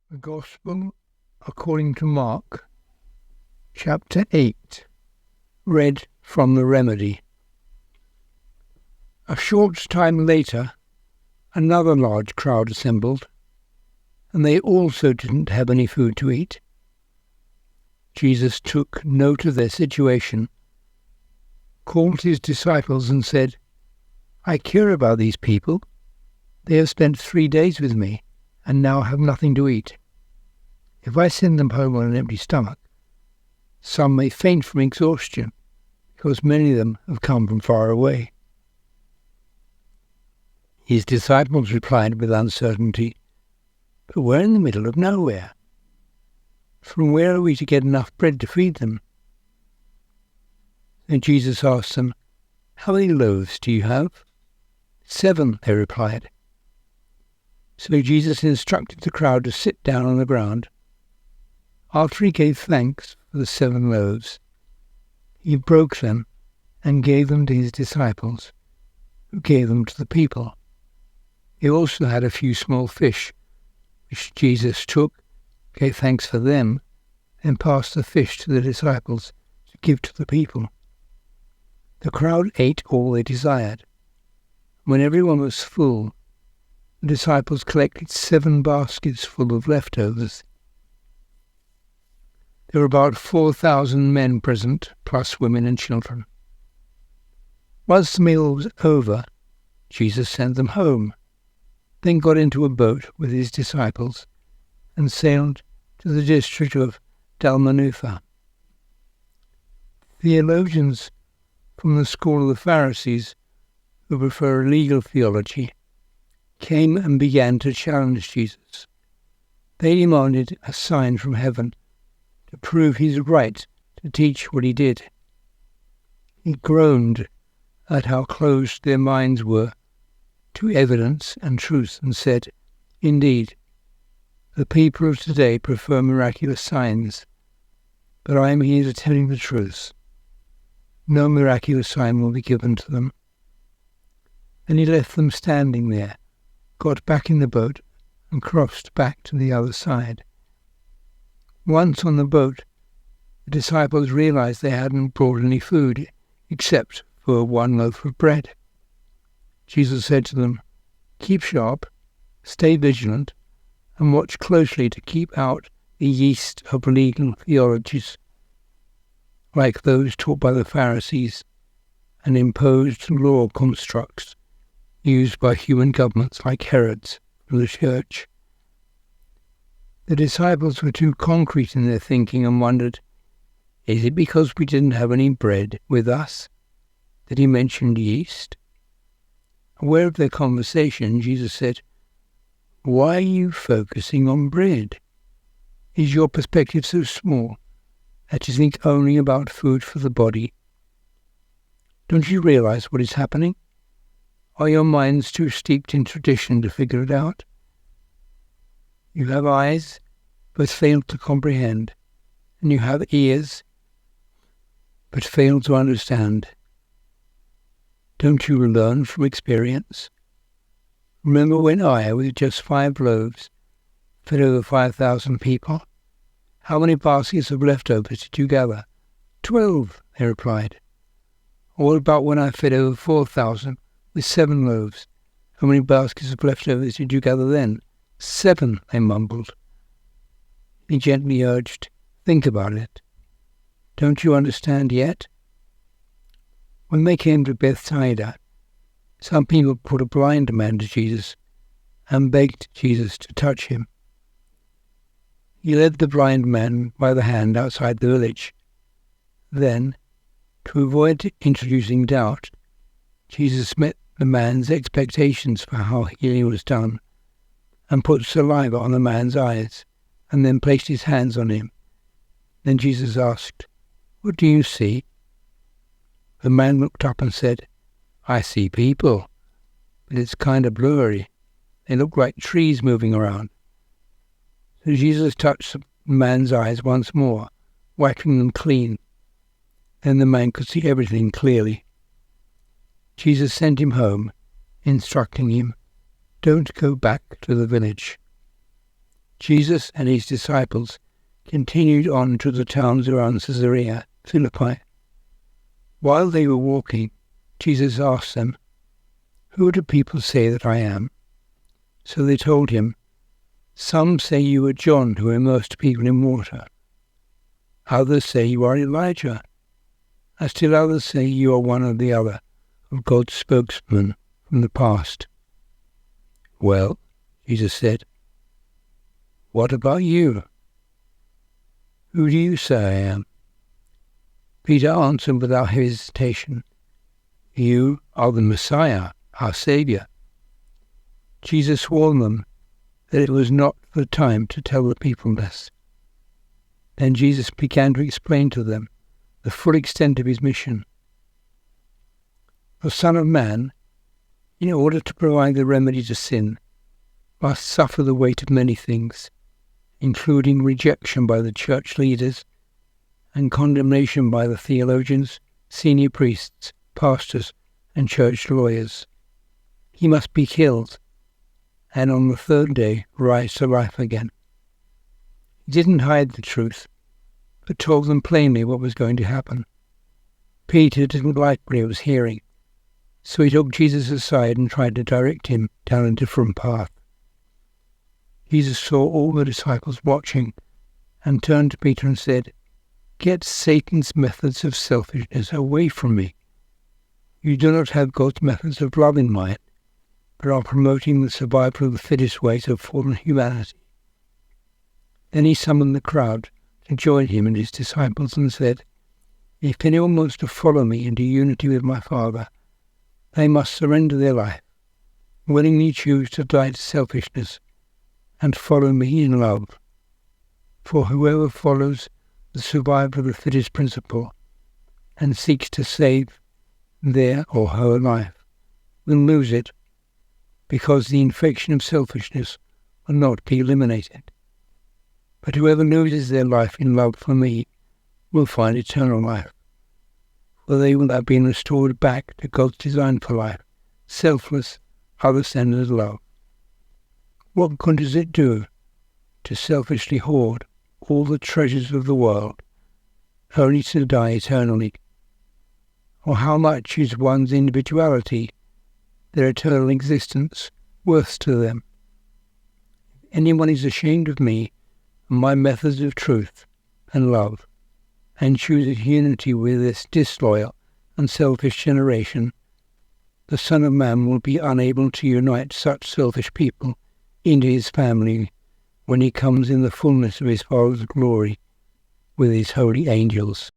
The Gospel according to Mark, chapter 8, read from the Remedy. A short time later, another large crowd assembled, and they also didn't have any food to eat. Jesus took note of their situation, called his disciples and said, "I care about these people. They have spent 3 days with me, and now have nothing to eat. If I send them home on an empty stomach, some may faint from exhaustion, because many of them have come from far away." His disciples replied with uncertainty, "But we're in the middle of nowhere. From where are we to get enough bread to feed them?" And Jesus asked them, "How many loaves do you have?" 7, they replied. So Jesus instructed the crowd to sit down on the ground. After he gave thanks for the 7 loaves, he broke them and gave them to his disciples, who gave them to the people. He also had a few small fish, which Jesus took, gave thanks for them, and passed the fish to the disciples to give to the people. The crowd ate all they desired. When everyone was full, the disciples collected 7 baskets full of leftovers. There were about 4,000 men present, plus women and children. Once the meal was over, Jesus sent them home, then got into a boat with his disciples and sailed to the district of Dalmanutha. Theologians from the school of the Pharisees, who prefer legal theology, came and began to challenge Jesus. They demanded a sign from heaven to prove his right to teach what he did. He groaned at how closed their minds were to evidence and truth and said, "Indeed, the people of today prefer miraculous signs, but I am here to tell you the truth. No miraculous sign will be given to them." Then he left them standing there, got back in the boat, and crossed back to the other side. Once on the boat, the disciples realized they hadn't brought any food except for 1 loaf of bread. Jesus said to them, "Keep sharp, stay vigilant, and watch closely to keep out the yeast of legal theologies, like those taught by the Pharisees and imposed law constructs used by human governments like Herod's for the church." The disciples were too concrete in their thinking and wondered, is it because we didn't have any bread with us that he mentioned yeast? Aware of their conversation, Jesus said, "Why are you focusing on bread? Is your perspective so small that you think only about food for the body? Don't you realize what is happening? Are your minds too steeped in tradition to figure it out? You have eyes, but fail to comprehend, and you have ears, but fail to understand. Don't you learn from experience? Remember when I, with just 5 loaves, fed over 5,000 people? How many baskets of leftovers did you gather? 12, they replied. Or what about when I fed over 4,000 with 7 loaves? How many baskets of leftovers did you gather then? 7, they mumbled. He gently urged, "Think about it. Don't you understand yet?" When they came to Bethsaida, some people put a blind man to Jesus and begged Jesus to touch him. He led the blind man by the hand outside the village. Then, to avoid introducing doubt, Jesus met the man's expectations for how healing was done and put saliva on the man's eyes, and then placed his hands on him. Then Jesus asked, "What do you see?" The man looked up and said, "I see people, but it's kind of blurry. They look like trees moving around." So Jesus touched the man's eyes once more, wiping them clean. Then the man could see everything clearly. Jesus sent him home, instructing him, "Don't go back to the village." Jesus and his disciples continued on to the towns around Caesarea Philippi. While they were walking, Jesus asked them, "Who do people say that I am?" So they told him, "Some say you are John who immersed people in water. Others say you are Elijah. And still others say you are one or the other of God's spokesmen from the past." "Well," Jesus said, "what about you? Who do you say I am?" Peter answered without hesitation, "You are the Messiah, our Saviour." Jesus warned them that it was not the time to tell the people this. Then Jesus began to explain to them the full extent of his mission. The Son of Man, in order to provide the remedy to sin, must suffer the weight of many things, including rejection by the church leaders and condemnation by the theologians, senior priests, pastors, and church lawyers. He must be killed, and on the third day rise to life again. He didn't hide the truth, but told them plainly what was going to happen. Peter didn't like what he was hearing, so he took Jesus aside and tried to direct him down a different path. Jesus saw all the disciples watching and turned to Peter and said, "Get Satan's methods of selfishness away from me. You do not have God's methods of love in mind, but are promoting the survival of the fittest ways of fallen humanity." Then he summoned the crowd to join him and his disciples and said, "If anyone wants to follow me into unity with my Father, they must surrender their life, willingly choose to die to selfishness, and follow me in love. For whoever follows the survival of the fittest principle and seeks to save their or her life will lose it, because the infection of selfishness will not be eliminated. But whoever loses their life in love for me will find eternal life, for they will have been restored back to God's design for life, selfless, other-centered love. What good does it do to selfishly hoard all the treasures of the world, only to die eternally? Or how much is one's individuality, their eternal existence, worth to them? If anyone is ashamed of me and my methods of truth and love, and chooses unity with this disloyal and selfish generation, the Son of Man will be unable to unite such selfish people into his family when he comes in the fullness of his Father's glory with his holy angels.